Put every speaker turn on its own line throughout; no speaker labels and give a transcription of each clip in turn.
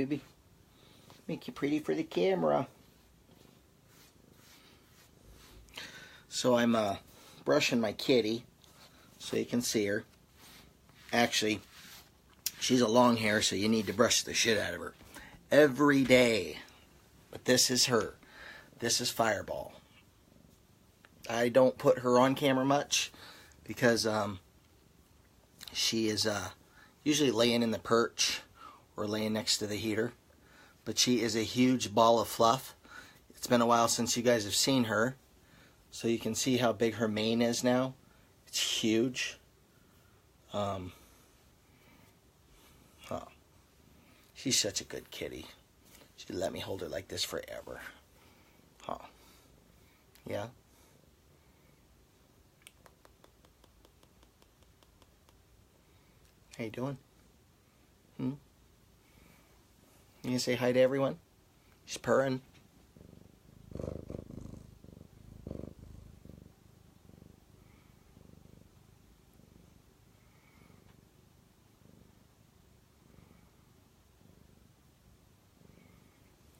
baby. Make you pretty for the camera. So I'm brushing my kitty so you can see her. Actually, she's a long hair, so you need to brush the shit out of her every day. But this is her. This is Fireball. I don't put her on camera much because she is usually laying in the perch or laying next to the heater. But she is a huge ball of fluff. It's been a while since you guys have seen her. So you can see how big her mane is now. It's huge. She's such a good kitty. She'd let me hold her like this forever. Yeah. How you doing? You gonna say hi to everyone? She's purring.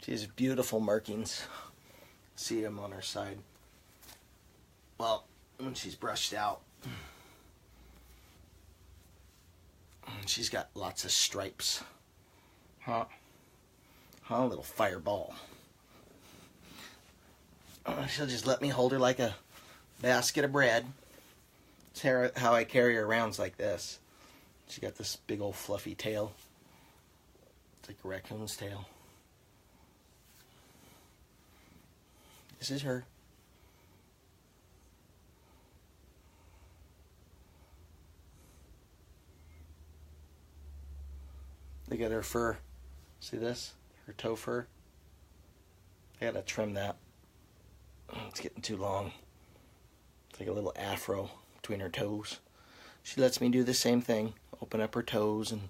She has beautiful markings. See them on her side. Well, when she's brushed out, she's got lots of stripes. Little Fireball. She'll just let me hold her like a basket of bread. That's how I carry her around, like this. She got this big old fluffy tail. It's like a raccoon's tail. This is her. Look at her fur. See this? Her toe fur. I gotta trim that. It's getting too long. It's like a little afro between her toes. She lets me do the same thing. Open up her toes and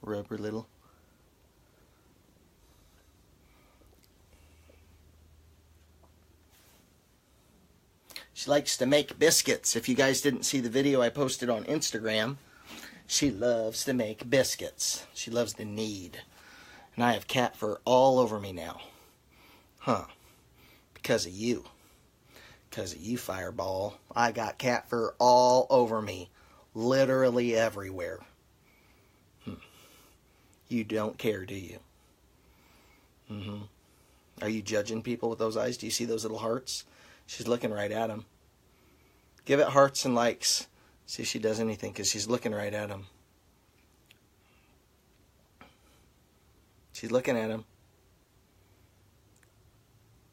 rub her little. She likes to make biscuits. If you guys didn't see the video I posted on Instagram, she loves to make biscuits. She loves to knead. And I have cat fur all over me now. Because of you. Because of you, Fireball. I got cat fur all over me. Literally everywhere. You don't care, do you? Are you judging people with those eyes? Do you see those little hearts? She's looking right at them. Give it hearts and likes. See if she does anything, because she's looking right at them. She's looking at him.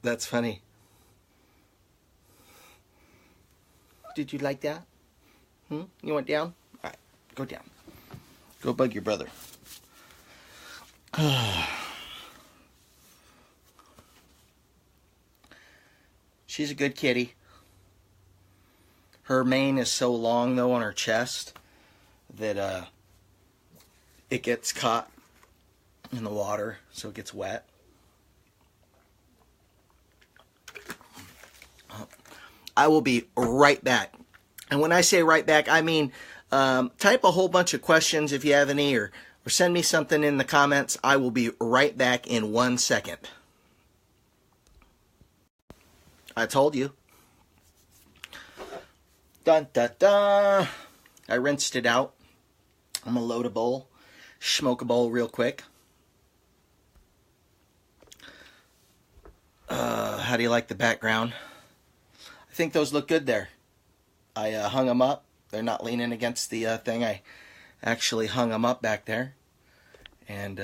That's funny. Did you like that? You went down? Alright, go down. Go bug your brother. She's a good kitty. Her mane is so long, though, on her chest that it gets caught in the water, so it gets wet. I will be right back. And when I say right back, I mean type a whole bunch of questions if you have any, or send me something in the comments. I will be right back in 1 second. I told you. Dun, dun, dun. I rinsed it out. I'm going to load a bowl. Smoke a bowl real quick. How do you like the background? I think those look good there. I hung them up. They're not leaning against the thing. I actually hung them up back there. And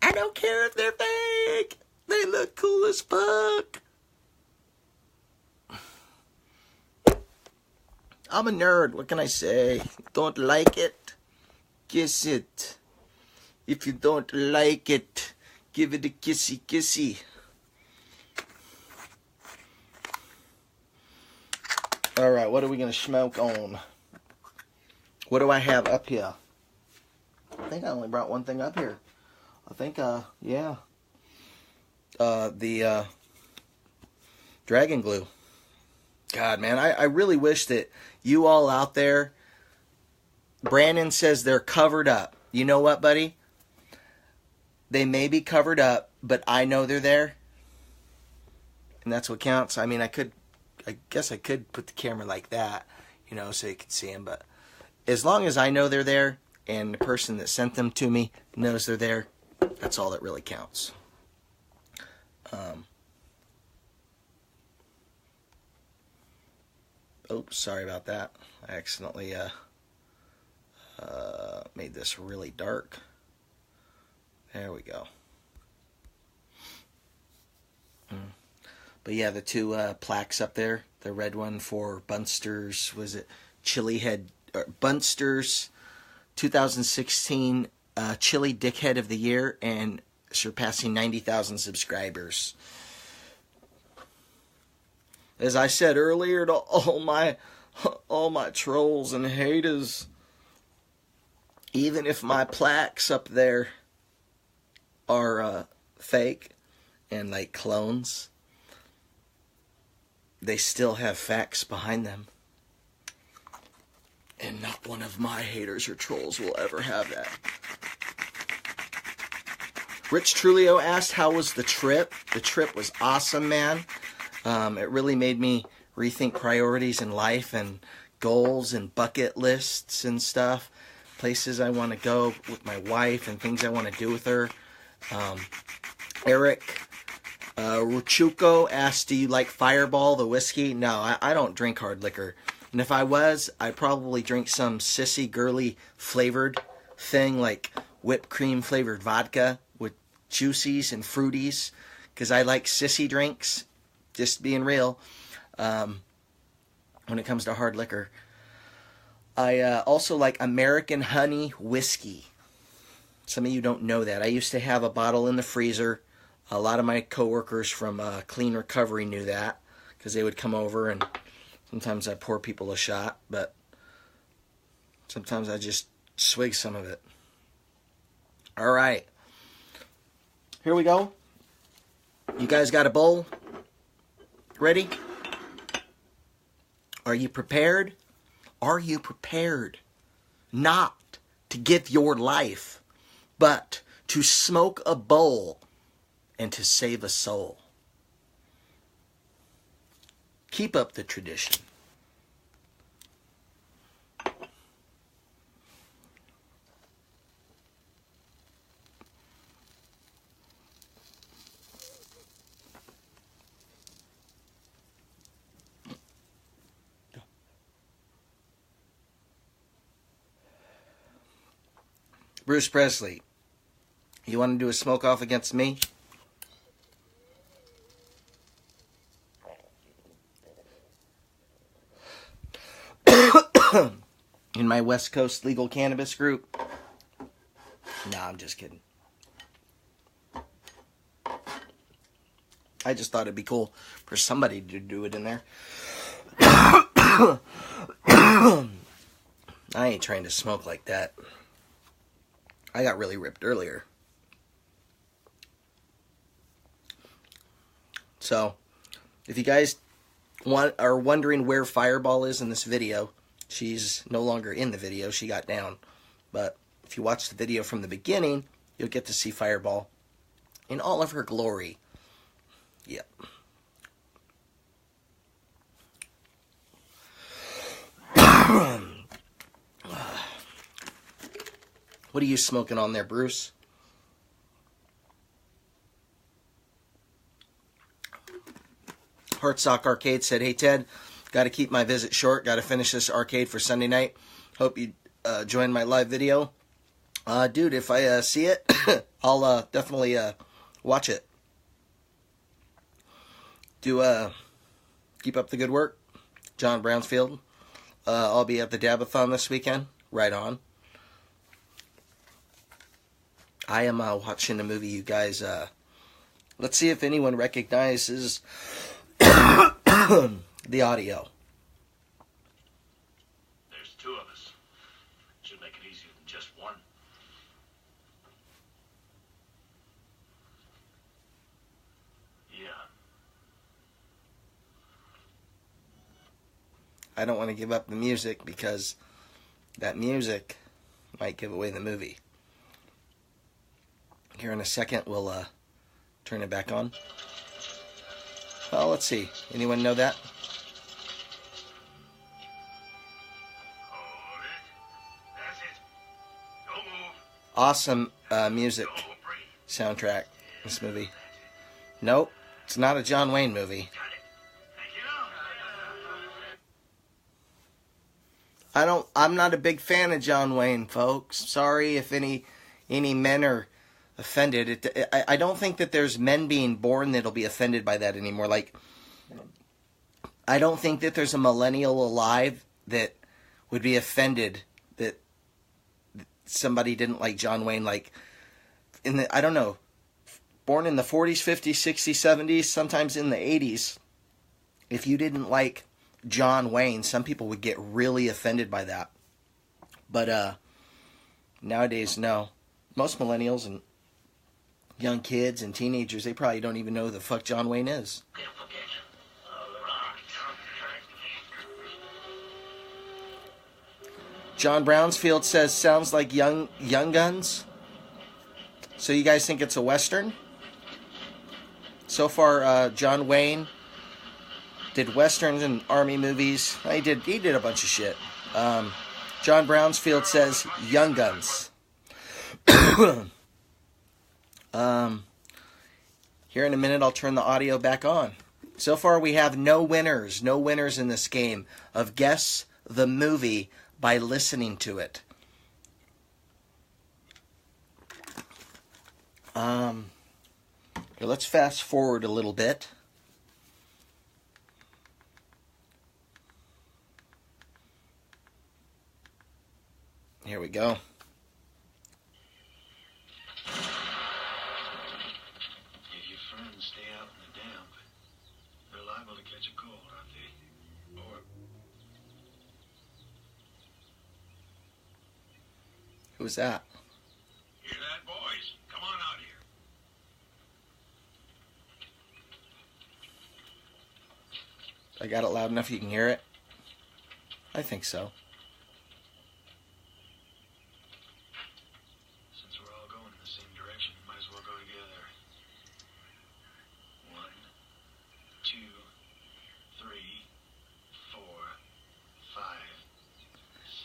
I don't care if they're fake. They look cool as fuck. I'm a nerd. What can I say? Don't like it? Kiss it. If you don't like it, give it a kissy kissy. Alright, what are we going to smoke on? What do I have up here? I think I only brought one thing up here. I think, yeah. The dragon glue. God, man, I really wish that you all out there, Brandon says they're covered up. you know what, buddy? They may be covered up, but I know they're there. And that's what counts. I mean, I guess I could put the camera like that, you know, so you could see them. But as long as I know they're there and the person that sent them to me knows they're there, that's all that really counts. Oops, sorry about that. I accidentally made this really dark. There we go. But yeah, the two plaques up there. The red one for Bunster's, was it Chili Head, Bunster's 2016 Chili Dickhead of the Year, and surpassing 90,000 subscribers. As I said earlier to all my trolls and haters, even if my plaques up there are fake and like clones, they still have facts behind them. And not one of my haters or trolls will ever have that. Rich Trulio asked, how was the trip? The trip was awesome, man. It really made me rethink priorities in life and goals and bucket lists and stuff. Places I want to go with my wife and things I want to do with her. Eric Ruchuko asked, do you like Fireball, the whiskey? No, I don't drink hard liquor. And if I was, I'd probably drink some sissy, girly flavored thing like whipped cream flavored vodka with juicies and fruities. Because I like sissy drinks, just being real, when it comes to hard liquor. I also like American Honey Whiskey. Some of you don't know that. I used to have a bottle in the freezer. A lot of my coworkers from Clean Recovery knew that, because they would come over and sometimes I pour people a shot, but sometimes I just swig some of it. All right. Here we go. You guys got a bowl? Ready? Are you prepared? Are you prepared not to give your life, but to smoke a bowl and to save a soul? Keep up the tradition. Bruce Presley, you want to do a smoke off against me? In my West Coast legal cannabis group? No, I'm just kidding. I just thought it'd be cool for somebody to do it in there. I ain't trying to smoke like that. I got really ripped earlier. So, if you guys are wondering where Fireball is in this video, she's no longer in the video. She got down. But if you watch the video from the beginning, you'll get to see Fireball in all of her glory. Yep. What are you smoking on there, Bruce? Heartsock Arcade said, hey, Ted, got to keep my visit short. Got to finish this arcade for Sunday night. Hope you join my live video. Dude, if I see it, I'll definitely watch it. Keep up the good work. John Brownsfield. I'll be at the Dabathon this weekend. Right on. I am watching a movie, you guys. Let's see if anyone recognizes the audio.
There's two of us. Should make it easier than just one. Yeah.
I don't want to give up the music because that music might give away the movie. Here in a second, we'll turn it back on. Well, let's see. Anyone know that?
Hold it. That's it. Don't move.
Awesome music
Don't breathe.
soundtrack, this movie. Nope, it's not a John Wayne movie.
Got it. Thank you.
I'm not a big fan of John Wayne, folks. Sorry if any men are offended. I don't think that there's men being born that'll be offended by that anymore. Like, I don't think that there's a millennial alive that would be offended that somebody didn't like John Wayne. Like, I don't know, born in the 40s, 50s, 60s, 70s, sometimes in the 80s, if you didn't like John Wayne, some people would get really offended by that. But nowadays, no. Most millennials and young kids and teenagers, they probably don't even know who the fuck John Wayne is. John Brownsfield says, sounds like Young Guns. So you guys think it's a Western? So far, John Wayne did Westerns and Army movies. He did a bunch of shit. John Brownsfield says Young Guns. Here in a minute, I'll turn the audio back on. So far, we have no winners in this game of Guess the Movie by listening to it. Let's fast forward a little bit. Here we go.
If your friends stay out in the damp, they're liable to catch a cold, aren't they? Or
Who's that?
hear that, boys? Come on out here.
I got it loud enough you can hear it? I think so.
Since we're all going in the same direction, we might as well go together. 1, 2, 3, 4, 5,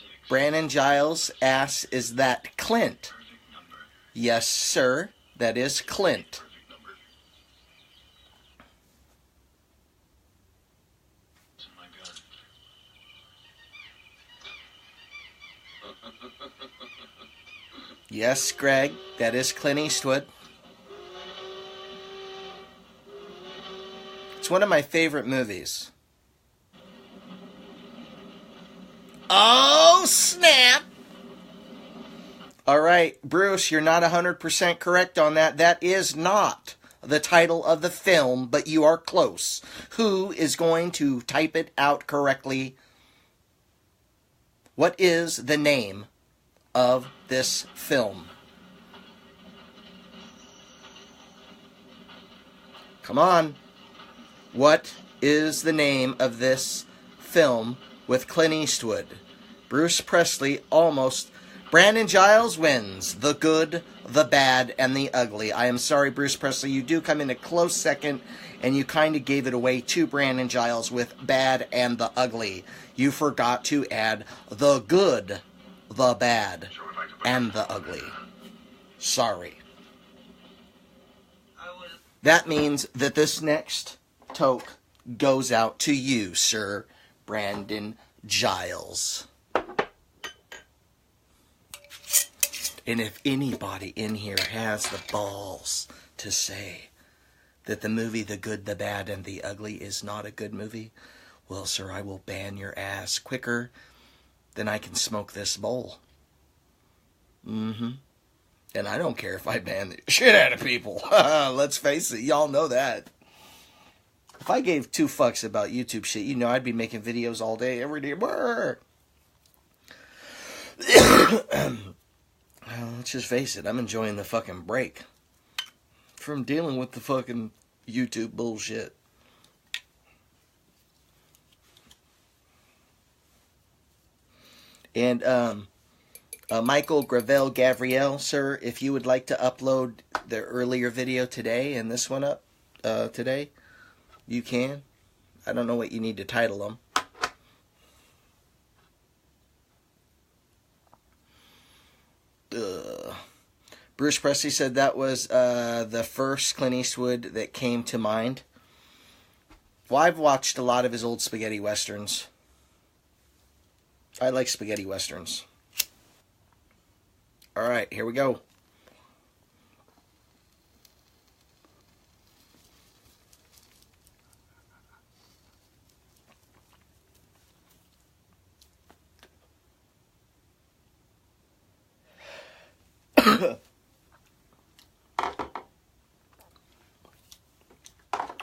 6.
Brandon Giles asks, is that Clint?
Perfect number.
Yes, sir. That is Clint.
Perfect number. It's in my gun.
Yes, Greg. That is Clint Eastwood. It's one of my favorite movies. Oh, snap! All right, Bruce, you're not 100% correct on that. That is not the title of the film, but you are close. Who is going to type it out correctly? What is the name of this film? Come on. What is the name of this film with Clint Eastwood? Bruce Presley almost. Brandon Giles wins. The Good, the Bad, and the Ugly. I am sorry, Bruce Presley. You do come in a close second, and you kind of gave it away to Brandon Giles with Bad and the Ugly. You forgot to add the Good, the Bad, and the Ugly. Sorry. That means that this next toke goes out to you, Sir Brandon Giles. And if anybody in here has the balls to say that the movie The Good, the Bad, and the Ugly is not a good movie, well, sir, I will ban your ass quicker than I can smoke this bowl. And I don't care if I ban the shit out of people. Let's face it, y'all know that. If I gave 2 fucks about YouTube shit, you know I'd be making videos all day, every day. Well, let's just face it, I'm enjoying the fucking break from dealing with the fucking YouTube bullshit. And Michael Gravel Gavriel, sir, if you would like to upload the earlier video today and this one up today, you can. I don't know what you need to title them. Bruce Presley said that was the first Clint Eastwood that came to mind. Well, I've watched a lot of his old spaghetti westerns. I like spaghetti westerns. Alright, here we go.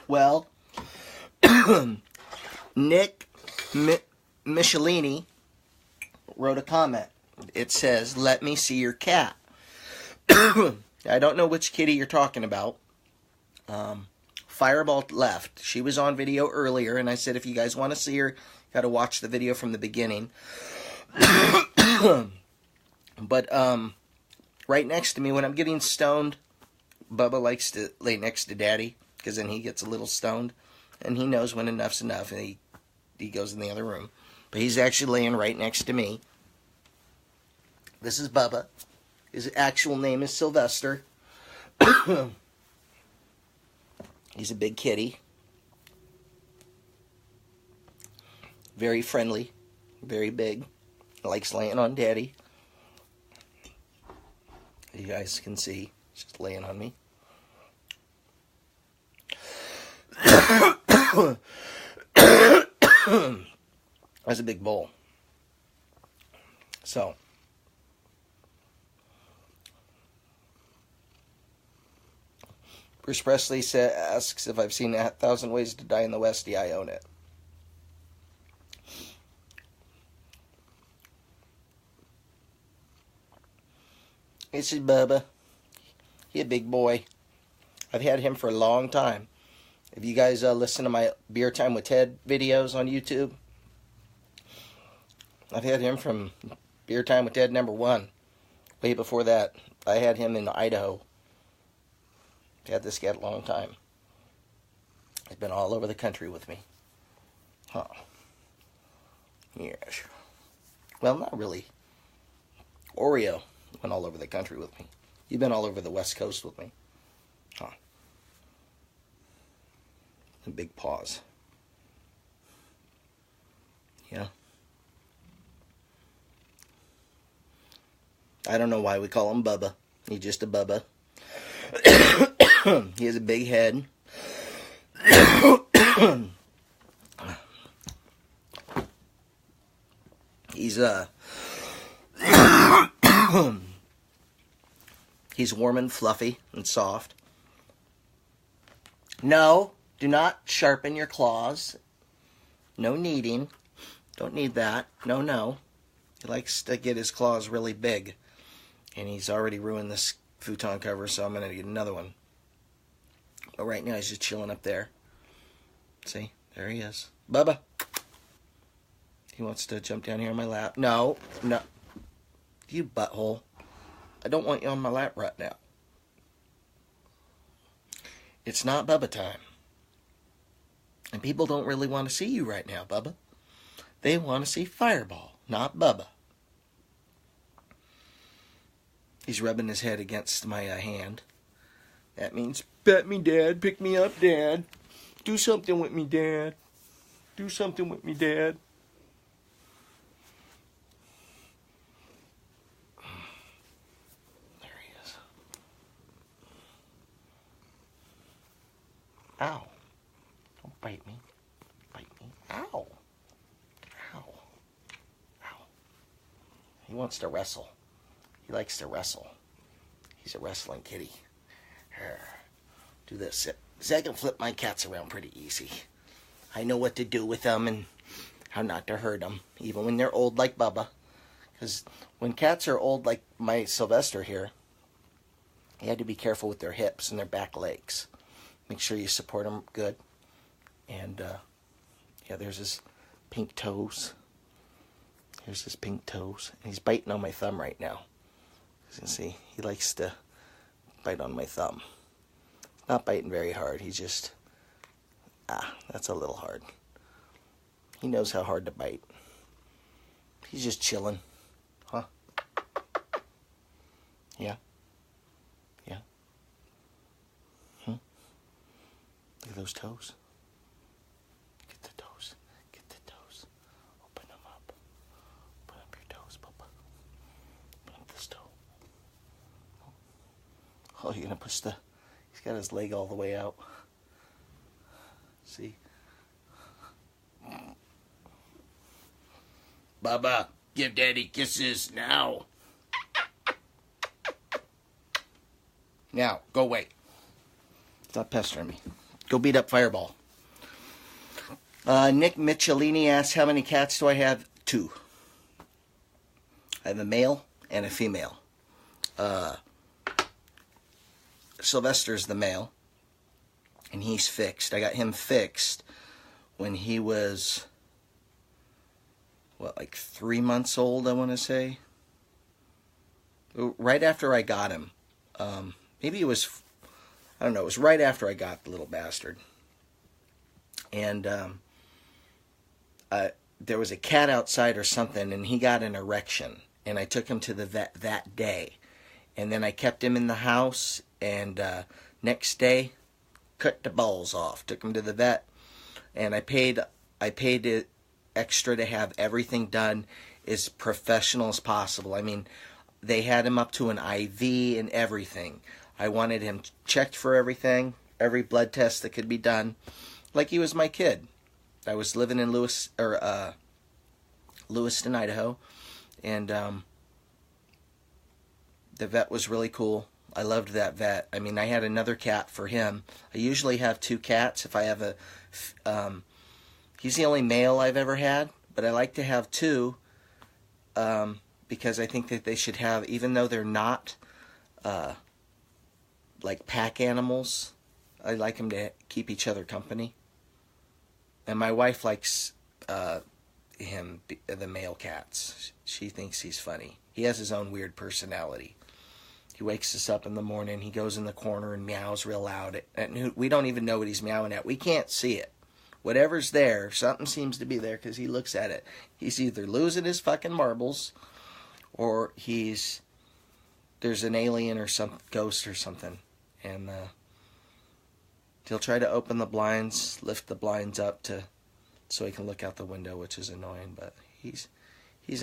Well, Nick Michelini wrote a comment. It says, "Let me see your cat." I don't know which kitty you're talking about. Fireball left. She was on video earlier, and I said, if you guys want to see her, you got to watch the video from the beginning. But right next to me, when I'm getting stoned, Bubba likes to lay next to Daddy, because then he gets a little stoned, and he knows when enough's enough, and he goes in the other room. But he's actually laying right next to me. This is Bubba. His actual name is Sylvester. He's a big kitty. Very friendly. Very big. Likes laying on Daddy. You guys can see. He's just laying on me. That's a big bowl. So, Bruce Presley asks if I've seen 1,000 Ways to Die in the West. Yeah, I own it. This is Bubba. He's a big boy. I've had him for a long time. If you guys listen to my Beer Time with Ted videos on YouTube, I've had him from Beer Time with Ted #1. Way before that, I had him in Idaho. I've had this guy a long time. He's been all over the country with me. Huh. Yes. Well, not really. Oreo went all over the country with me. You've been all over the West Coast with me. Huh. And big paws. Yeah. I don't know why we call him Bubba. He's just a Bubba. He has a big head. He's warm and fluffy and soft. No, do not sharpen your claws. No kneading. Don't need that. No, no. He likes to get his claws really big. And he's already ruined this futon cover, so I'm going to get another one. But right now he's just chilling up there. See? There he is. Bubba. He wants to jump down here on my lap. No. No. You butthole. I don't want you on my lap right now. It's not Bubba time. And people don't really want to see you right now, Bubba. They want to see Fireball, not Bubba. He's rubbing his head against my hand. That means, pet me, Dad. Pick me up, Dad. Do something with me, Dad. Do something with me, Dad. There he is. Ow. Don't bite me. Bite me. Ow. Ow. Ow. He wants to wrestle. He likes to wrestle. He's a wrestling kitty. Do this. See, I can flip my cats around pretty easy. I know what to do with them and how not to hurt them, even when they're old like Bubba. Because when cats are old like my Sylvester here, you had to be careful with their hips and their back legs. Make sure you support them good. And, yeah, there's his pink toes. Here's his pink toes. And he's biting on my thumb right now. As you can see, he likes to bite on my thumb. Not biting very hard. He's just, that's a little hard. He knows how hard to bite. He's just chilling. Huh? Yeah? Yeah? Look at those toes. Get the toes. Get the toes. Open them up. Open up your toes, Bubba. Open up this toe. Oh, you're gonna push the... He's got his leg all the way out. See? Bubba, give Daddy kisses now. Now, go away. Stop pestering me. Go beat up Fireball. Nick Michelini asks, how many cats do I have? 2. I have a male and a female. Sylvester's the male, and he's fixed. I got him fixed when he was, like 3 months old, I want to say. Right after I got him. Maybe it was, I don't know, it was right after I got the little bastard. And there was a cat outside or something, and he got an erection. And I took him to the vet that day. And then I kept him in the house, and next day, cut the balls off. Took him to the vet, and I paid it extra to have everything done as professional as possible. I mean, they had him up to an IV and everything. I wanted him checked for everything, every blood test that could be done, like he was my kid. I was living in Lewiston, Idaho, and the vet was really cool. I loved that vet. I mean, I had another cat for him. I usually have 2 cats if I have a... he's the only male I've ever had, but I like to have 2 because I think that they should have, even though they're not like pack animals, I like them to keep each other company. And my wife likes the male cats. She thinks he's funny. He has his own weird personality. He wakes us up in the morning, he goes in the corner and meows real loud. And we don't even know what he's meowing at. We can't see it. Whatever's there, something seems to be there because he looks at it. He's either losing his fucking marbles, or there's an alien or some ghost or something. And he'll try to open the blinds, lift the blinds up so he can look out the window, which is annoying, but he's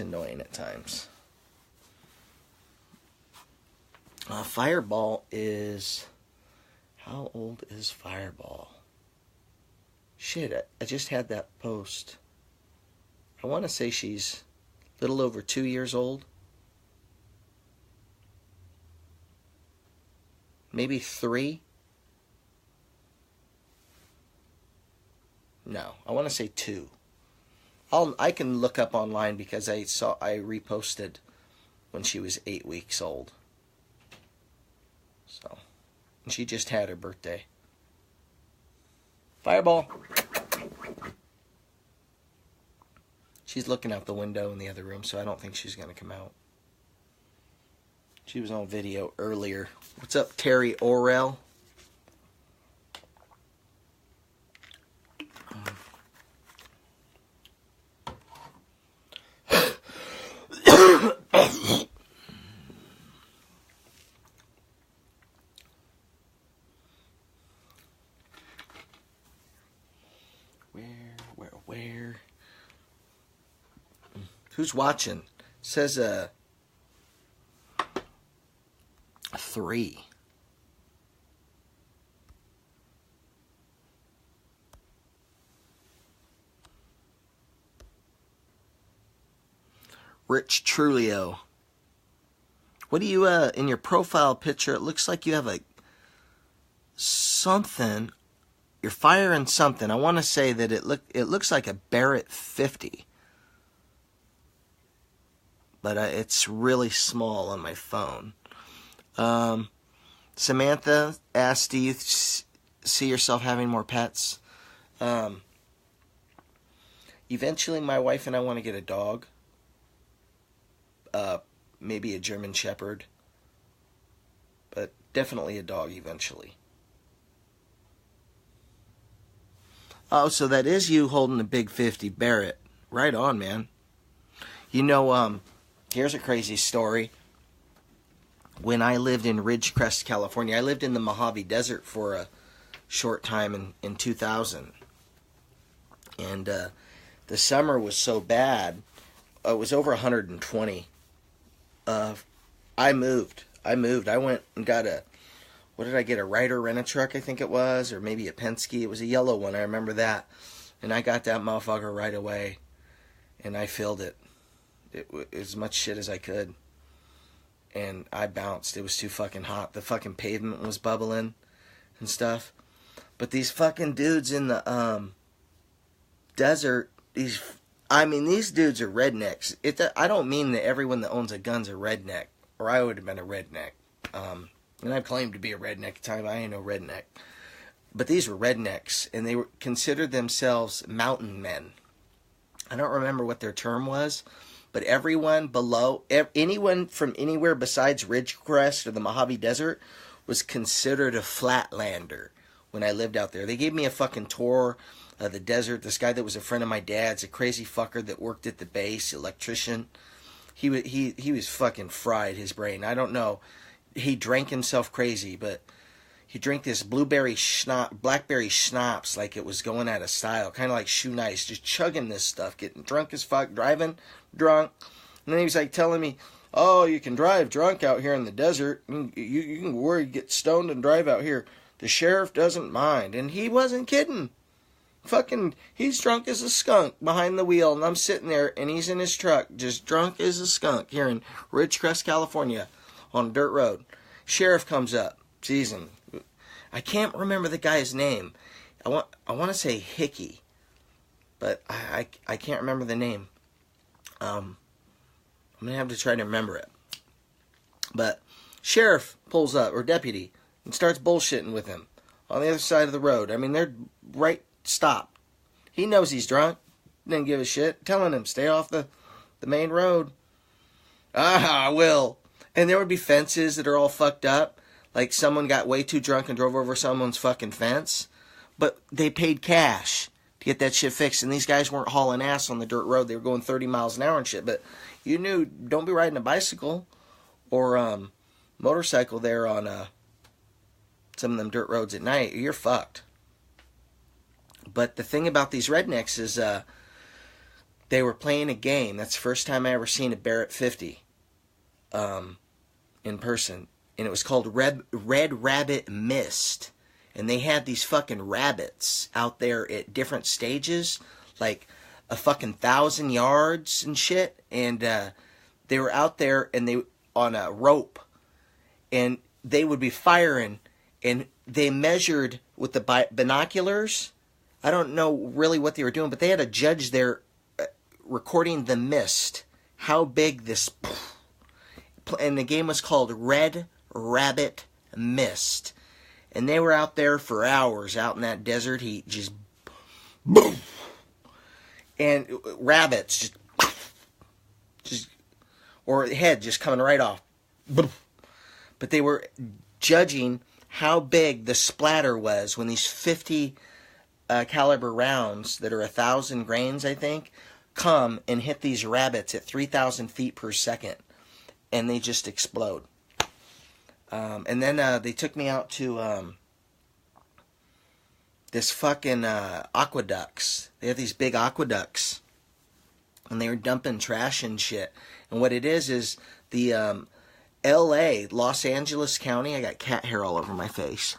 annoying at times. Fireball is... How old is Fireball? Shit, I just had that post. I want to say she's a little over 2 years old. Maybe 3? No, I want to say 2. I can look up online because I reposted when she was 8 weeks old. So, and she just had her birthday. Fireball. She's looking out the window in the other room, so I don't think she's going to come out. She was on video earlier. What's up, Terry Orell? Where? Who's watching? Says 3. Rich Trulio. What do you in your profile picture? It looks like you have something. You're firing something. I want to say that it looks like a Barrett 50. But it's really small on my phone. Samantha asked, do you see yourself having more pets? Eventually, my wife and I want to get a dog. Maybe a German Shepherd. But definitely a dog eventually. Oh, so that is you holding the big 50 Barrett. Right on, man. You know, here's a crazy story. When I lived in Ridgecrest, California, I lived in the Mojave Desert for a short time in 2000. And the summer was so bad, it was over 120. I moved. I went and got what did I get? A Ryder rent-a-truck, I think it was, or maybe a Penske. It was a yellow one, I remember that. And I got that motherfucker right away, and I filled it. As much shit as I could. And I bounced. It was too fucking hot. The fucking pavement was bubbling and stuff. But these fucking dudes in the desert, these dudes are rednecks. I don't mean that everyone that owns a gun's a redneck, or I would have been a redneck. And I've claimed to be a redneck at the time. I ain't no redneck. But these were rednecks, and they considered themselves mountain men. I don't remember what their term was, but everyone below, anyone from anywhere besides Ridgecrest or the Mojave Desert was considered a flatlander when I lived out there. They gave me a fucking tour of the desert. This guy that was a friend of my dad's, a crazy fucker that worked at the base, electrician. He was fucking fried, his brain. I don't know. He drank himself crazy, but he drank this blackberry schnapps like it was going out of style, kind of like shoe nice, just chugging this stuff, getting drunk as fuck, driving drunk. And then he was like telling me, oh, you can drive drunk out here in the desert. You can worry, get stoned and drive out here. The sheriff doesn't mind. And he wasn't kidding. Fucking, he's drunk as a skunk behind the wheel, and I'm sitting there, and he's in his truck, just drunk as a skunk here in Ridgecrest, California, on a dirt road. Sheriff comes up, sees him. I can't remember the guy's name. I want to say Hickey, but I can't remember the name. I'm gonna have to try to remember it. But sheriff pulls up, or deputy, and starts bullshitting with him on the other side of the road. I mean, they're right stopped. He knows he's drunk. Didn't give a shit. Telling him, stay off the main road. I will. And there would be fences that are all fucked up. Like someone got way too drunk and drove over someone's fucking fence. But they paid cash to get that shit fixed. And these guys weren't hauling ass on the dirt road. They were going 30 miles an hour and shit. But you knew, don't be riding a bicycle or motorcycle there on some of them dirt roads at night. You're fucked. But the thing about these rednecks is they were playing a game. That's the first time I ever seen a Barrett 50 in person. And it was called Red Rabbit Mist. And they had these fucking rabbits out there at different stages, like a fucking 1,000 yards and shit. And they were out there and they on a rope. And they would be firing. And they measured with the binoculars. I don't know really what they were doing, but they had a judge there recording the mist. How big this... And the game was called Red Rabbit Mist. And they were out there for hours, out in that desert heat, just... Boom! And rabbits just... Or head just coming right off. Boom! But they were judging how big the splatter was when these 50... caliber rounds that are 1,000 grains, I think, come and hit these rabbits at 3,000 feet per second, and they just explode. And then they took me out to this fucking aqueducts. They have these big aqueducts, and they were dumping trash and shit. And what it is the L.A., Los Angeles County. I got cat hair all over my face.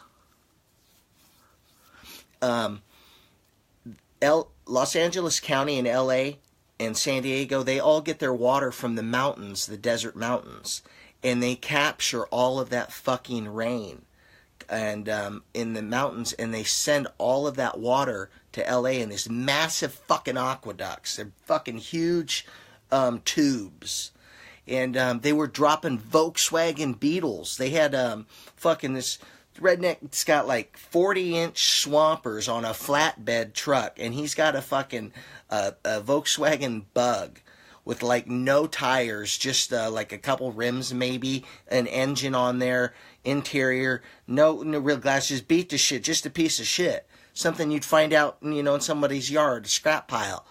Los Angeles County and LA and San Diego, they all get their water from the mountains, the desert mountains. And they capture all of that fucking rain and in the mountains, and they send all of that water to LA in these massive fucking aqueducts. They're fucking huge tubes. And they were dropping Volkswagen Beetles. They had fucking this... Redneck's got like 40-inch swampers on a flatbed truck, and he's got a fucking a Volkswagen Bug with like no tires, just like a couple rims, maybe an engine on there, interior, no real glass, just beat to shit, just a piece of shit, something you'd find out, in somebody's yard, a scrap pile.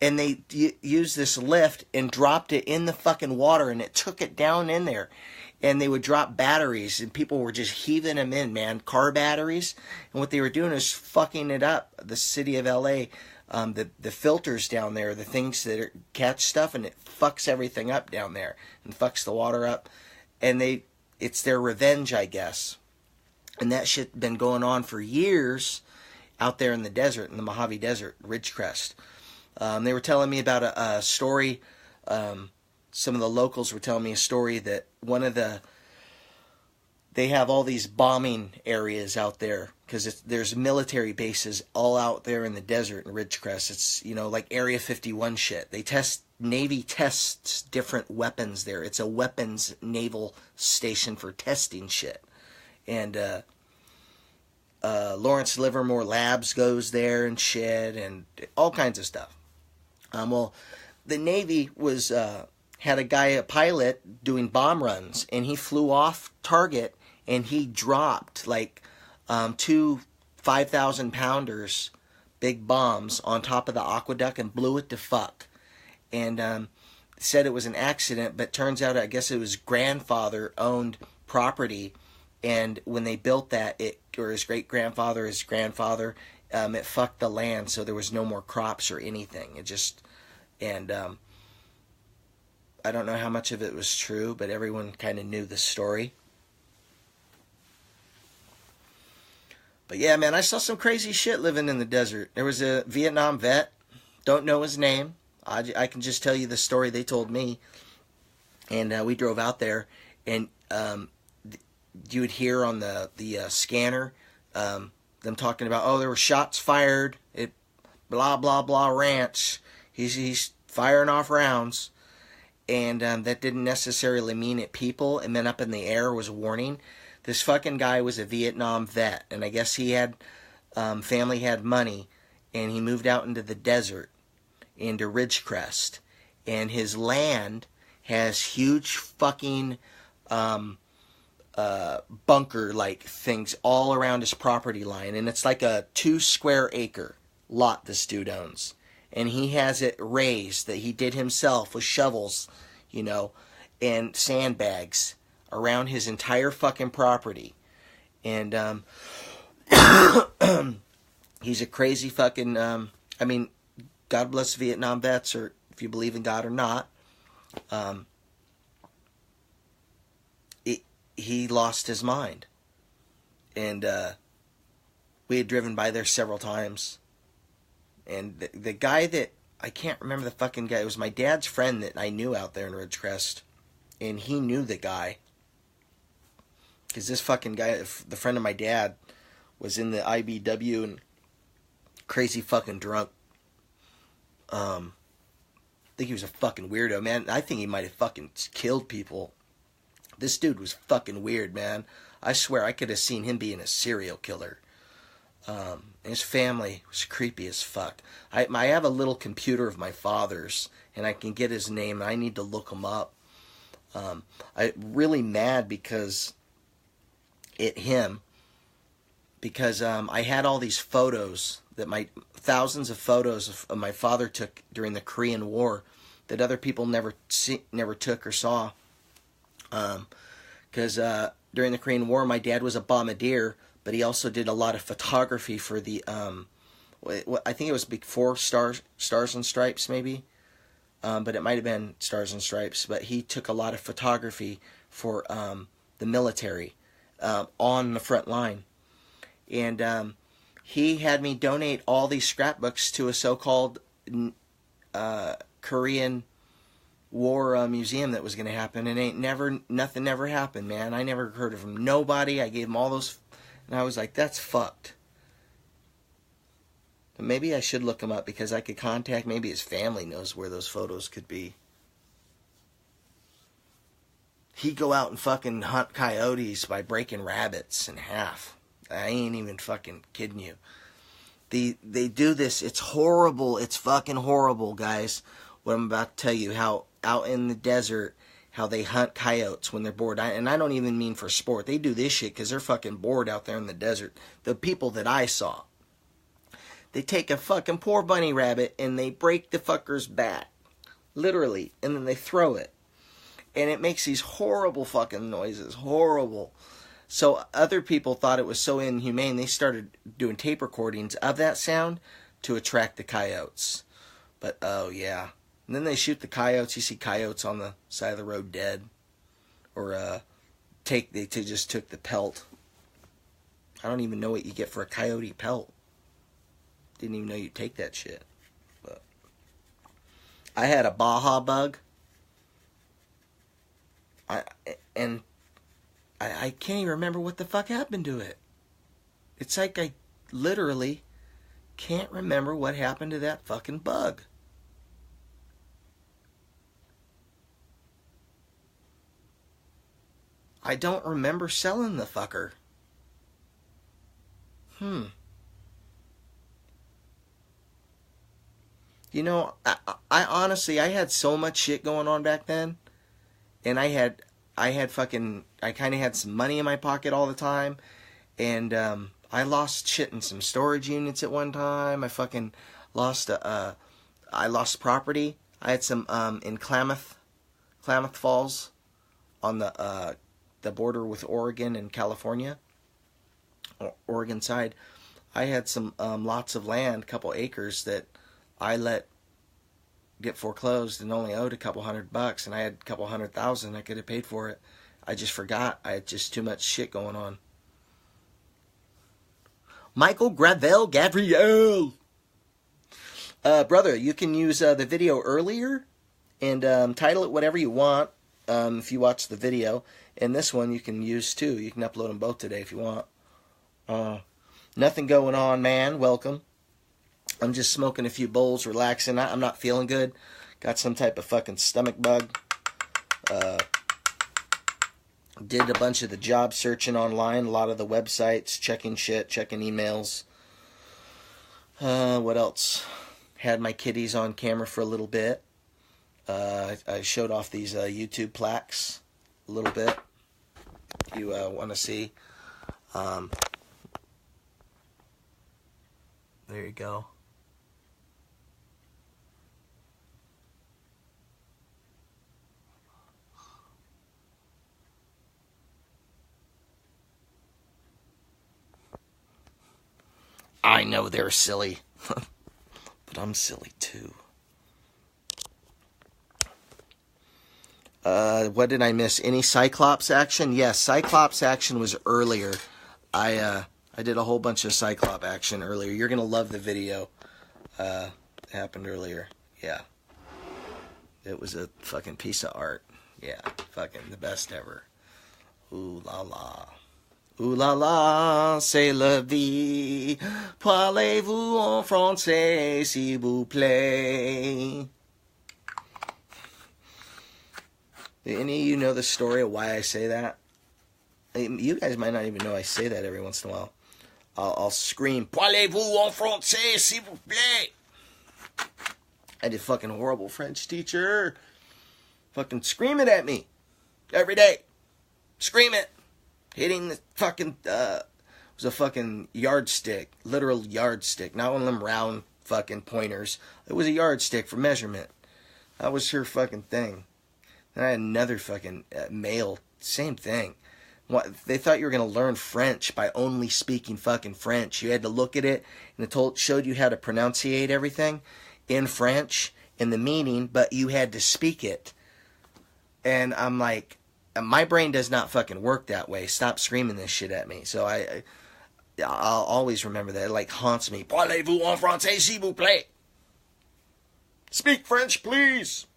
And they used this lift and dropped it in the fucking water, and it took it down in there. And they would drop batteries, and people were just heaving them in, man, car batteries. And what they were doing is fucking it up. The city of L.A., the filters down there, the things that catch stuff, and it fucks everything up down there and fucks the water up. And it's their revenge, I guess. And that shit been going on for years out there in the desert, in the Mojave Desert, Ridgecrest. They were telling me about a story. Some of the locals were telling me a story that they have all these bombing areas out there because there's military bases all out there in the desert in Ridgecrest. It's, like Area 51 shit. Navy tests different weapons there. It's a weapons naval station for testing shit. And Lawrence Livermore Labs goes there and shit and all kinds of stuff. Well, the Navy had a pilot doing bomb runs, and he flew off target, and he dropped like 2 5,000-pounders, big bombs on top of the aqueduct and blew it to fuck. And said it was an accident, but turns out I guess it was grandfather owned property, and when they built that, or his great-grandfather, his grandfather, it fucked the land, so there was no more crops or anything. I don't know how much of it was true, but everyone kind of knew the story. But yeah, man, I saw some crazy shit living in the desert. There was a Vietnam vet, don't know his name. I can just tell you the story they told me. And we drove out there, and you would hear on the scanner them talking about, there were shots fired at blah, blah, blah ranch. He's firing off rounds. And that didn't necessarily mean it people. And then up in the air was a warning. This fucking guy was a Vietnam vet. And I guess he had, family had money. And he moved out into the desert, into Ridgecrest. And his land has huge fucking bunker-like things all around his property line. And it's like a 2 square acre lot this dude owns. And he has it raised that he did himself with shovels, and sandbags around his entire fucking property. And he's a crazy fucking, God bless Vietnam vets, or if you believe in God or not. He lost his mind. And we had driven by there several times. And the guy that, I can't remember the fucking guy, it was my dad's friend that I knew out there in Ridgecrest. And he knew the guy. Because this fucking guy, the friend of my dad, was in the IBW and crazy fucking drunk. I think he was a fucking weirdo, man. I think he might have fucking killed people. This dude was fucking weird, man. I swear I could have seen him being a serial killer. His family was creepy as fuck. I have a little computer of my father's, and I can get his name. I need to look him up. I'm really mad because I had all these photos thousands of photos of my father took during the Korean War that other people never took or saw. Because during the Korean War, my dad was a bombardier, but he also did a lot of photography for the, I think it was before Stars and Stripes, maybe. But it might have been Stars and Stripes. But he took a lot of photography for the military on the front line. And he had me donate all these scrapbooks to a so-called Korean War museum that was going to happen. And nothing ever happened, man. I never heard of him. Nobody. I gave him all those. And I was like, that's fucked. But maybe I should look him up because I could contact, maybe his family knows where those photos could be. He'd go out and fucking hunt coyotes by breaking rabbits in half. I ain't even fucking kidding you. They do this. It's horrible. It's fucking horrible, guys. what I'm about to tell you, how out in the desert, how they hunt coyotes when they're bored. And I don't even mean for sport. They do this shit because they're fucking bored out there in the desert. The people that I saw. They take a fucking poor bunny rabbit and they break the fucker's back. Literally. And then they throw it. And it makes these horrible fucking noises. Horrible. So other people thought it was so inhumane, they started doing tape recordings of that sound to attract the coyotes. But, oh yeah. And then they shoot the coyotes. You see coyotes on the side of the road dead. Or they just took the pelt. I don't even know what you get for a coyote pelt. Didn't even know you'd take that shit. But I had a Baja bug. I can't even remember what the fuck happened to it. It's like I literally can't remember what happened to that fucking bug. I don't remember selling the fucker. You know, I honestly, I had so much shit going on back then. And I kind of had some money in my pocket all the time. And I lost shit in some storage units at one time. I fucking lost, I lost property. I had some in Klamath Falls on the border with Oregon and California. Oregon side. I had some lots of land, a couple acres that I let get foreclosed and only owed a couple $100, and I had a couple $100,000. I could have paid for it. I just forgot. I had just too much shit going on. Michael Gabriel. Brother, you can use the video earlier and title it whatever you want if you watch the video. And this one you can use too. You can upload them both today if you want. Nothing going on, man. Welcome. I'm just smoking a few bowls, relaxing. I'm not feeling good. Got some type of fucking stomach bug. Did a bunch of the job searching online, a lot of the websites, checking shit, checking emails. What else? Had my kitties on camera for a little bit. I showed off these YouTube plaques a little bit. If you want to see. There you go. I know they're silly, but I'm silly too. What did I miss? Any Cyclops action? Yes, Cyclops action was earlier. I did a whole bunch of Cyclops action earlier. You're gonna love the video. It happened earlier. Yeah. It was a fucking piece of art. Yeah, fucking the best ever. Ooh la la. Ooh la la, c'est la vie. Parlez-vous en français, s'il vous plaît? Any of you know the story of why I say that? You guys might not even know I say that every once in a while. I'll scream, Parlez-vous en français, s'il vous plaît? I did fucking horrible French teacher. Fucking scream it at me. Every day. Scream it. Hitting the fucking, it was a fucking yardstick. Literal yardstick. Not one of them round fucking pointers. It was a yardstick for measurement. That was her fucking thing. Then I had another fucking male. Same thing. They thought you were going to learn French by only speaking fucking French. You had to look at it, and it showed you how to pronunciate everything in French, in the meaning, but you had to speak it. And I'm like, my brain does not fucking work that way. Stop screaming this shit at me. So I'll always remember that. It like haunts me. Parlez-vous en français, s'il vous plaît? Speak French, please.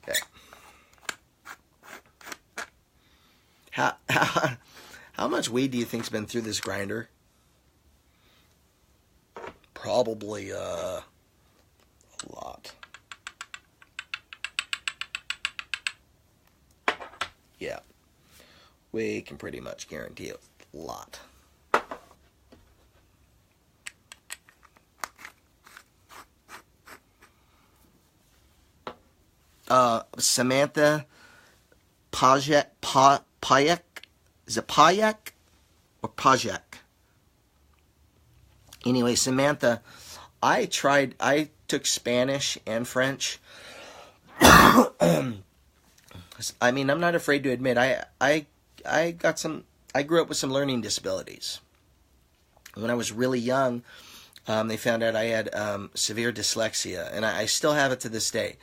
Okay. How much weed do you think's been through this grinder? Probably a lot. Yeah. We can pretty much guarantee a lot. Samantha Pajek, Payek? Is it Payek or Pajek? Anyway, Samantha, I took Spanish and French. I mean, I'm not afraid to admit, I grew up with some learning disabilities. When I was really young, they found out I had severe dyslexia, and I still have it to this day.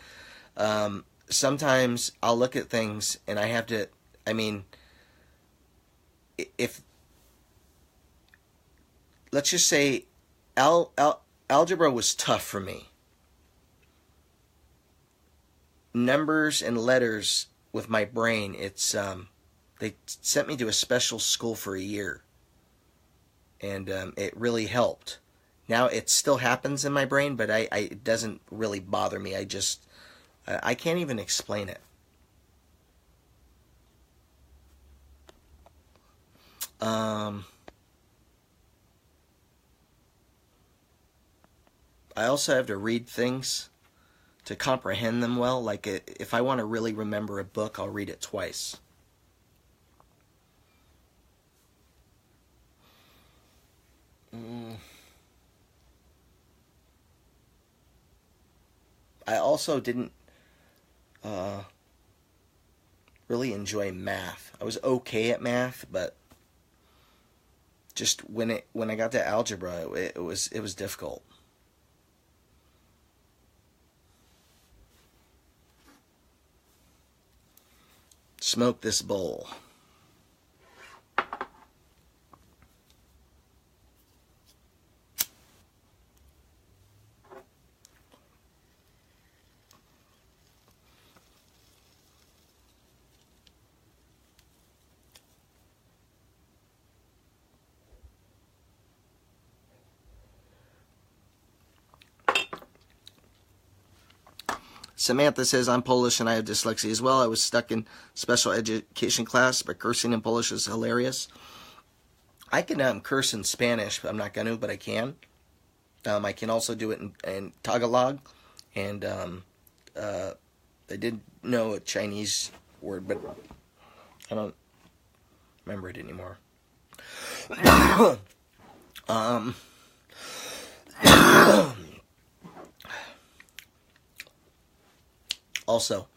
Sometimes I'll look at things and I have to, I mean, if, let's just say, algebra was tough for me. Numbers and letters with my brain, it's, they sent me to a special school for a year. And it really helped. Now it still happens in my brain, but it doesn't really bother me. I can't even explain it. I also have to read things to comprehend them well. Like if I want to really remember a book, I'll read it twice. I also didn't really enjoy math. I was okay at math, but just when I got to algebra, it was difficult. Smoke this bowl. Samantha says, I'm Polish and I have dyslexia as well. I was stuck in special education class, but cursing in Polish is hilarious. I can curse in Spanish, but I'm not going to, but I can. I can also do it in Tagalog. And I did know a Chinese word, but I don't remember it anymore. Also,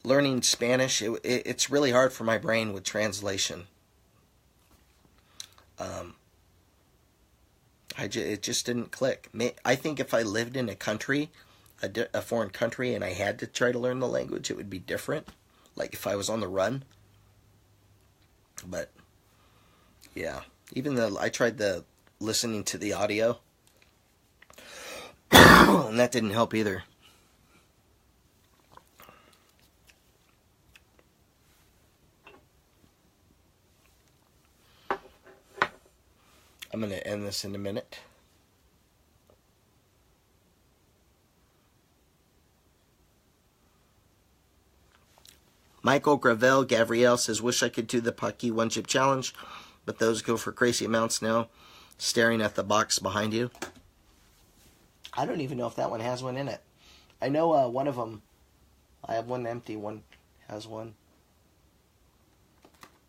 learning Spanish, it's really hard for my brain with translation. It just didn't click. I think if I lived in a country, a foreign country, and I had to try to learn the language, it would be different. Like if I was on the run. But, yeah. Even though I tried listening to the audio, and that didn't help either. I'm going to end this in a minute. Michael Gravel Gavriel says, wish I could do the Pucky one chip challenge, but those go for crazy amounts now. Staring at the box behind you. I don't even know if that one has one in it. I know one of them, I have one empty, one has one.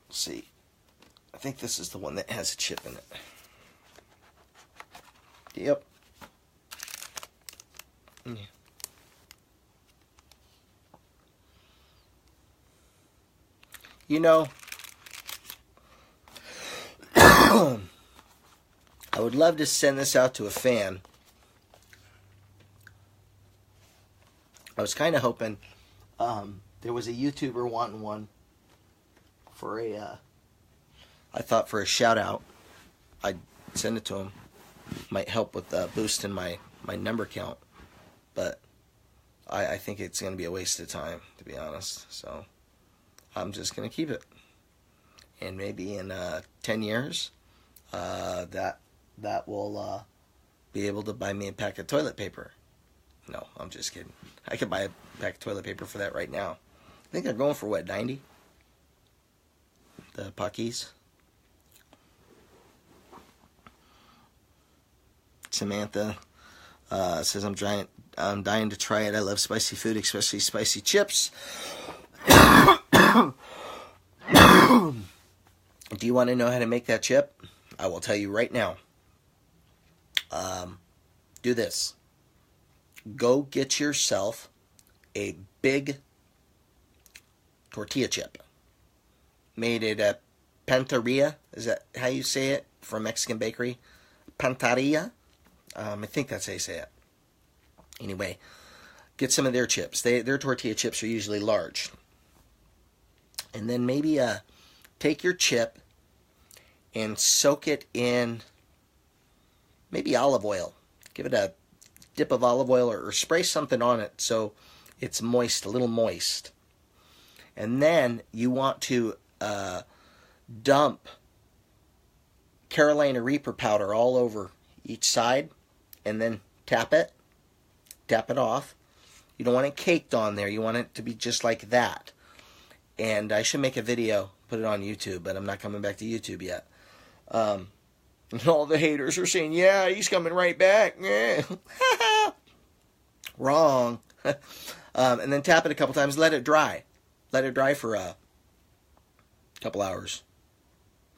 Let's see. I think this is the one that has a chip in it. Yep. Yeah. You know, I would love to send this out to a fan. I was kind of hoping there was a YouTuber wanting one for I thought for a shout out. I'd send it to him. Might help with boosting my number count. But I think it's going to be a waste of time, to be honest. So I'm just going to keep it. And maybe in 10 years, that will be able to buy me a pack of toilet paper. No, I'm just kidding. I could buy a pack of toilet paper for that right now. I think they're going for, what, 90? the Puckies. Samantha says, I'm dying to try it. I love spicy food, especially spicy chips. Do you want to know how to make that chip? I will tell you right now. Do this. Go get yourself a big tortilla chip. Made it at Panteria. Is that how you say it? From Mexican bakery. Panteria. I think that's how you say it. Anyway, get some of their chips. Their tortilla chips are usually large. And then maybe take your chip and soak it in maybe olive oil. Give it a dip of olive oil or spray something on it so it's moist, a little moist. And then you want to dump Carolina Reaper powder all over each side and then tap it off. You don't want it caked on there. You want it to be just like that. And I should make a video, put it on YouTube, but I'm not coming back to YouTube yet. And all the haters are saying, yeah, he's coming right back. Yeah. Wrong. And then tap it a couple times. Let it dry. Let it dry for a couple hours.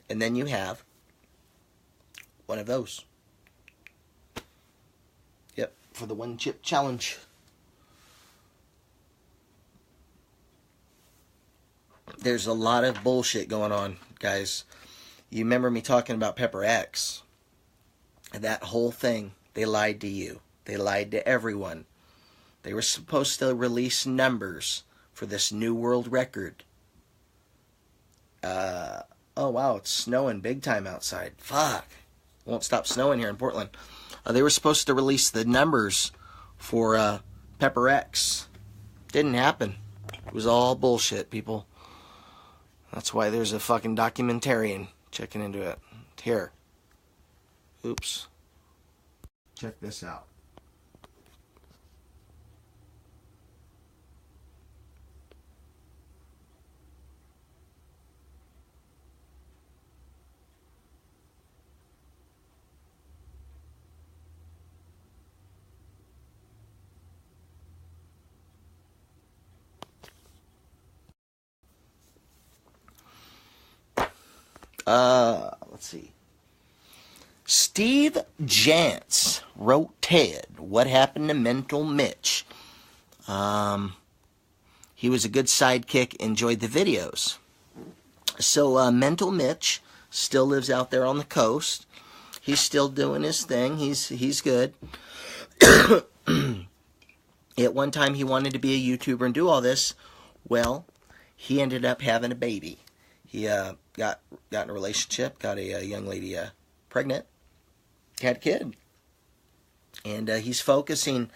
And then you have one of those. Yep, for the one chip challenge. There's a lot of bullshit going on, guys. You remember me talking about Pepper X. That whole thing, they lied to you. They lied to everyone. They were supposed to release numbers for this new world record. Oh, wow, it's snowing big time outside. Fuck. Won't stop snowing here in Portland. They were supposed to release the numbers for Pepper X. Didn't happen. It was all bullshit, people. That's why there's a fucking documentarian checking into it. Here. Oops. Check this out. Let's see. Steve Jantz wrote Ted, What Happened to Mental Mitch? He was a good sidekick, enjoyed the videos. So Mental Mitch still lives out there on the coast. He's still doing his thing. He's good. At one time he wanted to be a YouTuber and do all this. Well, he ended up having a baby. He got in a relationship, got a young lady pregnant, had a kid. And he's focusing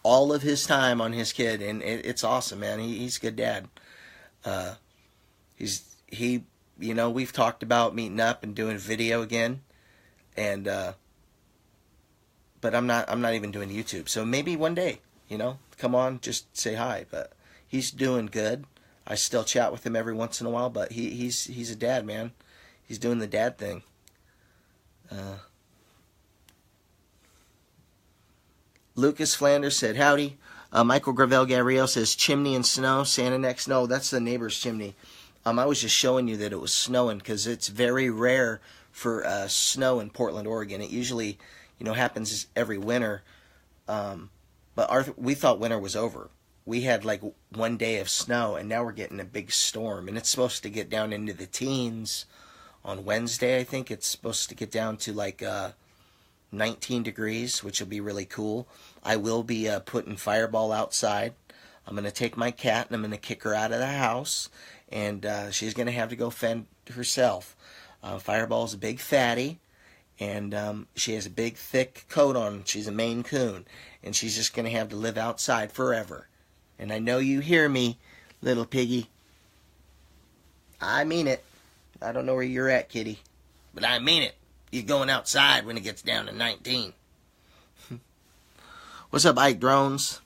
all of his time on his kid, and it's awesome, man. He's a good dad. We've talked about meeting up and doing video again, and but I'm not even doing YouTube. So maybe one day, come on, just say hi. But he's doing good. I still chat with him every once in a while, but he's a dad, man. He's doing the dad thing. Lucas Flanders said, howdy. Michael Gravel Gabriel says, chimney and snow, Santa next. No, that's the neighbor's chimney. I was just showing you that it was snowing because it's very rare for snow in Portland, Oregon. It usually, happens every winter. But we thought winter was over. We had like one day of snow, and now we're getting a big storm. And it's supposed to get down into the teens on Wednesday, I think. It's supposed to get down to like 19 degrees, which will be really cool. I will be putting Fireball outside. I'm going to take my cat, and I'm going to kick her out of the house. And she's going to have to go fend herself. Fireball's a big fatty, and she has a big, thick coat on. She's a Maine Coon, and she's just going to have to live outside forever. And I know you hear me, little piggy. I mean it. I don't know where you're at, kitty, but I mean it. You're going outside when it gets down to 19. What's up, Ike Drones?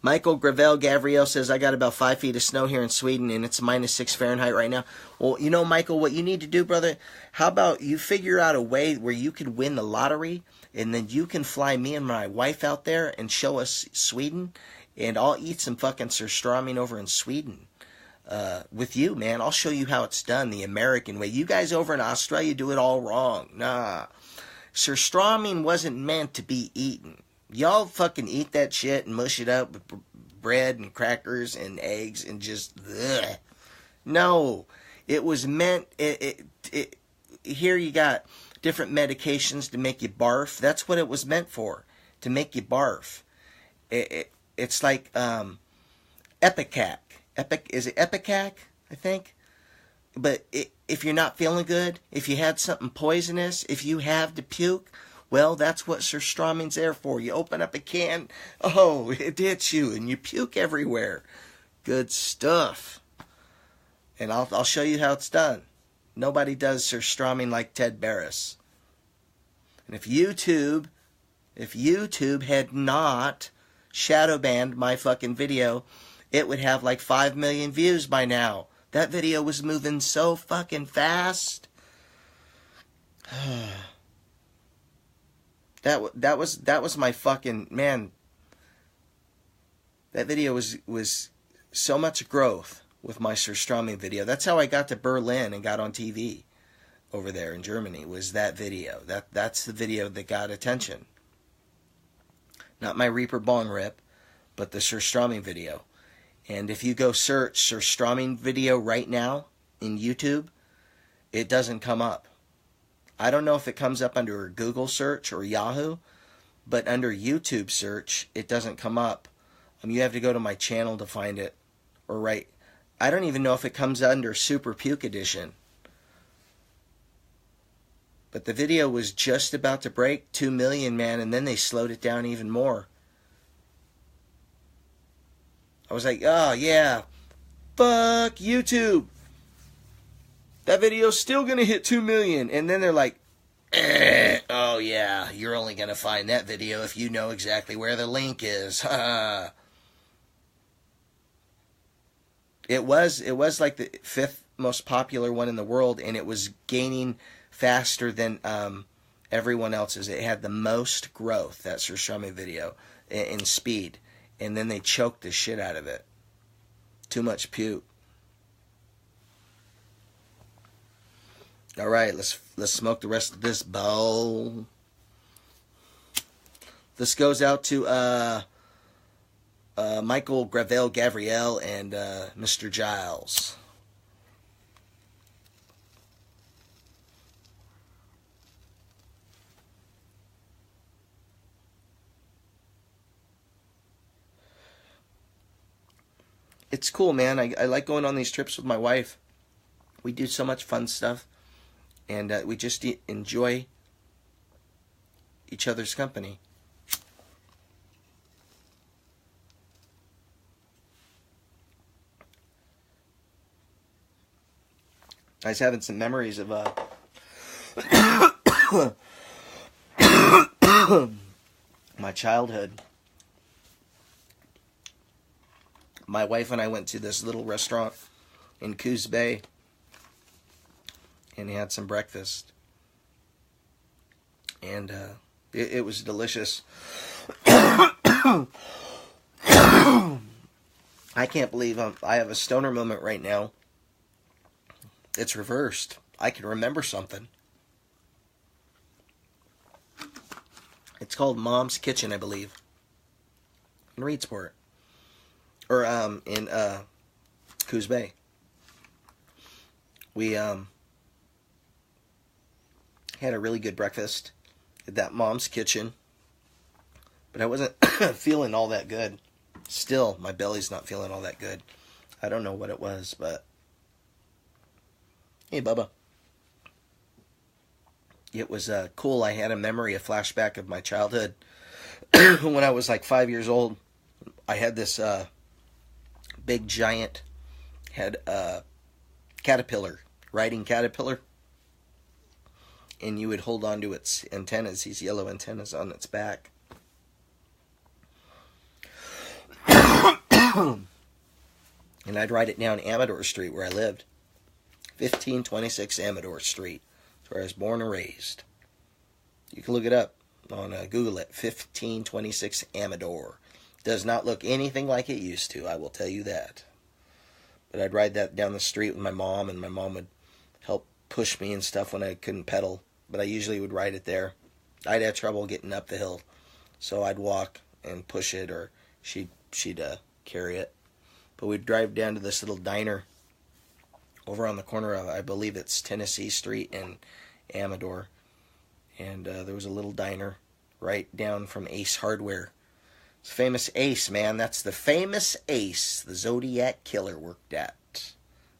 Michael Gravel Gavriel says, I got about 5 feet of snow here in Sweden, and it's -6 Fahrenheit right now. Well, you know, Michael, what you need to do, brother, how about you figure out a way where you can win the lottery, and then you can fly me and my wife out there and show us Sweden, and I'll eat some fucking Surstromming over in Sweden. With you, man. I'll show you how it's done the American way. You guys over in Australia do it all wrong. Nah. Surstromming wasn't meant to be eaten. Y'all fucking eat that shit and mush it up with bread and crackers and eggs and just ugh. No, it was meant. Here you got different medications to make you barf. That's what it was meant for, to make you barf. It's like Epicac. Is it Epicac? I think. But if you're not feeling good, if you had something poisonous, if you have to puke. Well, that's what Surstromming's there for. You open up a can, oh, it hits you, and you puke everywhere. Good stuff. And I'll show you how it's done. Nobody does Surstromming like Ted Barrus. And if YouTube had not shadow banned my fucking video, it would have like 5 million views by now. That video was moving so fucking fast. That was my fucking, man. That video was so much growth with my Surstromming video. That's how I got to Berlin and got on TV over there in Germany, was that video. That's the video that got attention. Not my Reaper Bong Rip, but the Surstromming video. And if you go search Surstromming video right now in YouTube, it doesn't come up. I don't know if it comes up under Google search or Yahoo, but under YouTube search, it doesn't come up. You have to go to my channel to find it. Or right, I don't even know if it comes under Super Puke Edition. But the video was just about to break 2 million, man, and then they slowed it down even more. I was like, oh yeah, fuck YouTube. That video's still going to hit 2 million. And then they're like, oh yeah, you're only going to find that video if you know exactly where the link is. It was like the 5th most popular one in the world, and it was gaining faster than everyone else's. It had the most growth, that Surstromming video, in speed. And then they choked the shit out of it. Too much puke. All right, let's smoke the rest of this bowl. This goes out to Michael Gravel Gavriel and Mr. Giles. It's cool, man. I like going on these trips with my wife. We do so much fun stuff. And we just enjoy each other's company. I was having some memories of my childhood. My wife and I went to this little restaurant in Coos Bay and had some breakfast. And it was delicious. I can't believe I have a stoner moment right now. It's reversed. I can remember something. It's called Mom's Kitchen, I believe, in Reedsport. Or in Coos Bay. We had a really good breakfast at that Mom's Kitchen. But I wasn't feeling all that good. Still, my belly's not feeling all that good. I don't know what it was, but... Hey, Bubba. It was cool. I had a memory, a flashback of my childhood. When I was like 5 years old, I had this big giant caterpillar, riding caterpillar. And you would hold on to its antennas, these yellow antennas on its back. And I'd ride it down Amador Street where I lived. 1526 Amador Street. That's where I was born and raised. You can look it up on Google it. 1526 Amador. Does not look anything like it used to, I will tell you that. But I'd ride that down the street with my mom, and my mom would help push me and stuff when I couldn't pedal. But I usually would ride it there. I'd have trouble getting up the hill, so I'd walk and push it, or she'd carry it. But we'd drive down to this little diner over on the corner of, I believe it's Tennessee Street and Amador. And there was a little diner right down from Ace Hardware. It's famous Ace, man. That's the famous Ace the Zodiac Killer worked at. At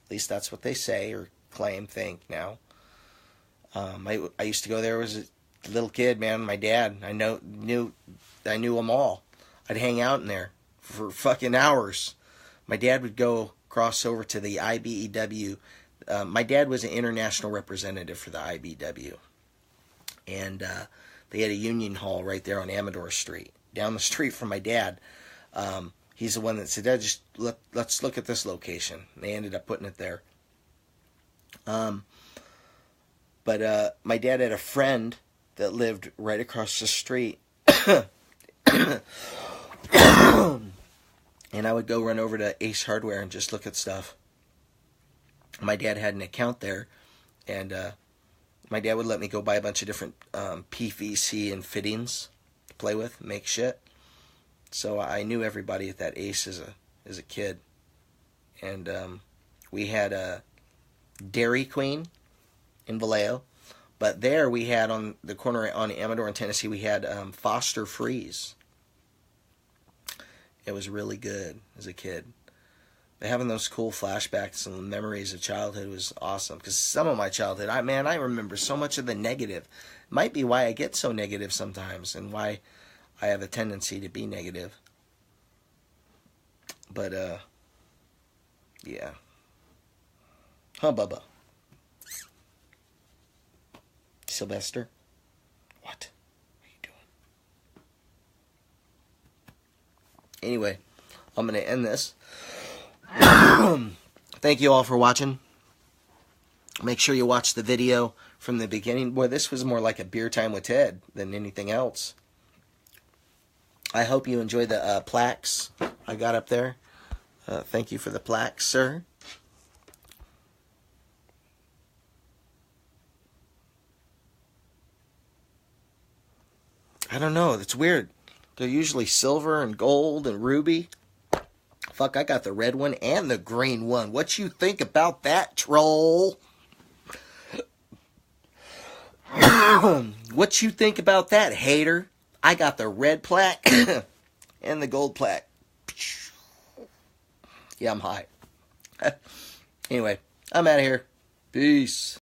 least that's what they say or claim, think now. I used to go there as a little kid, man. My dad, I knew them all. I'd hang out in there for fucking hours. My dad would go cross over to the IBEW. My dad was an international representative for the IBEW. And they had a union hall right there on Amador Street. Down the street from my dad. He's the one that said, Dad, let's look at this location. And they ended up putting it there. But my dad had a friend that lived right across the street. And I would go run over to Ace Hardware and just look at stuff. My dad had an account there. And my dad would let me go buy a bunch of different PVC and fittings to play with, make shit. So I knew everybody at that Ace as a kid. And we had a Dairy Queen in Vallejo. But there we had on the corner on Amador in Tennessee, we had Foster Freeze. It was really good as a kid. But having those cool flashbacks and memories of childhood was awesome. Because some of my childhood, I remember so much of the negative. Might be why I get so negative sometimes, and why I have a tendency to be negative. But, yeah. Huh, Bubba? Sylvester? What are you doing? Anyway, I'm going to end this. Thank you all for watching. Make sure you watch the video from the beginning. Boy, this was more like a beer time with Ted than anything else. I hope you enjoy the plaques I got up there. Thank you for the plaques, sir. I don't know. It's weird. They're usually silver and gold and ruby. Fuck, I got the red one and the green one. What you think about that, troll? What you think about that, hater? I got the red plaque and the gold plaque. Yeah, I'm high. Anyway, I'm out of here. Peace.